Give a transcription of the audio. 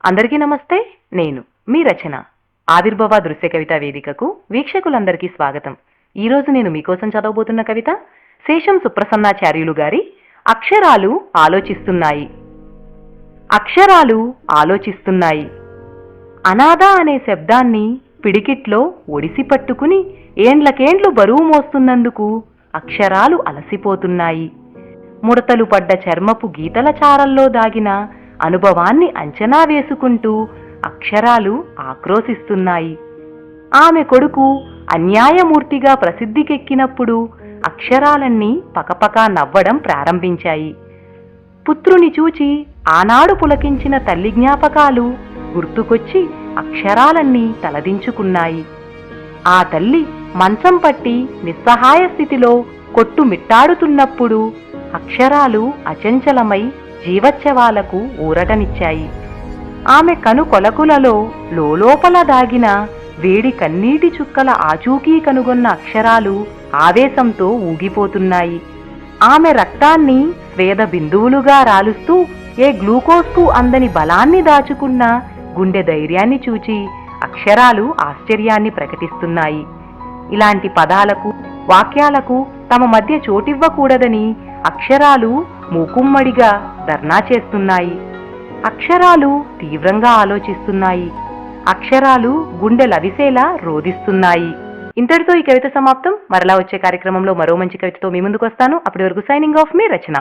అందరికీ నమస్తే. నేను మీ రచన. ఆవిర్భవ దృశ్య కవితా వేదికకు వీక్షకులందరికీ స్వాగతం. ఈరోజు నేను మీకోసం చదవబోతున్న కవిత శేషం సుప్రసన్నాచార్యులు గారి అక్షరాలు ఆలోచిస్తున్నాయి. అక్షరాలు ఆలోచిస్తున్నాయి. అనాథ అనే శబ్దాన్ని పిడికిట్లో ఒడిసి పట్టుకుని ఏండ్లకేండ్లు బరువు మోస్తున్నందుకు అక్షరాలు అలసిపోతున్నాయి. ముడతలు పడ్డ చర్మపు గీతల చారల్లో దాగిన అనుభవాన్ని అంచనా వేసుకుంటూ అక్షరాలు ఆక్రోశిస్తున్నాయి. ఆమె కొడుకు అన్యాయమూర్తిగా ప్రసిద్ధికెక్కినప్పుడు అక్షరాలన్నీ పకపకా నవ్వడం ప్రారంభించాయి. పుత్రుని చూచి ఆనాడు పులకించిన తల్లి జ్ఞాపకాలు గుర్తుకొచ్చి అక్షరాలన్నీ తలదించుకున్నాయి. ఆ తల్లి మంచం పట్టి నిస్సహాయ స్థితిలో కొట్టుమిట్టాడుతున్నప్పుడు అక్షరాలు అచంచలమై జీవోత్సవాలకు ఊరటనిచ్చాయి. ఆమె కను కొలకులలో లోలోపల దాగిన వేడి కన్నీటి చుక్కల ఆచూకీ కనుగొన్న అక్షరాలు ఆవేశంతో ఊగిపోతున్నాయి. ఆమె రక్తాన్ని స్వేద బిందువులుగా రాలుస్తూ ఏ గ్లూకోజ్కు అందని బలాన్ని దాచుకున్న గుండె ధైర్యాన్ని చూచి అక్షరాలు ఆశ్చర్యాన్ని ప్రకటిస్తున్నాయి. ఇలాంటి పదాలకు వాక్యాలకు తమ మధ్య చోటివ్వకూడదని అక్షరాలు మూకుమ్మడిగా ధర్నా చేస్తున్నాయి. అక్షరాలు తీవ్రంగా ఆలోచిస్తున్నాయి. అక్షరాలు గుండె లవిసేలా రోదిస్తున్నాయి. ఇంతటితో ఈ కవిత సమాప్తం. మరలా వచ్చే కార్యక్రమంలో మరో మంచి కవితతో మీ ముందుకు వస్తాను. అప్పటి వరకు సైనింగ్ ఆఫ్ మీ రచన.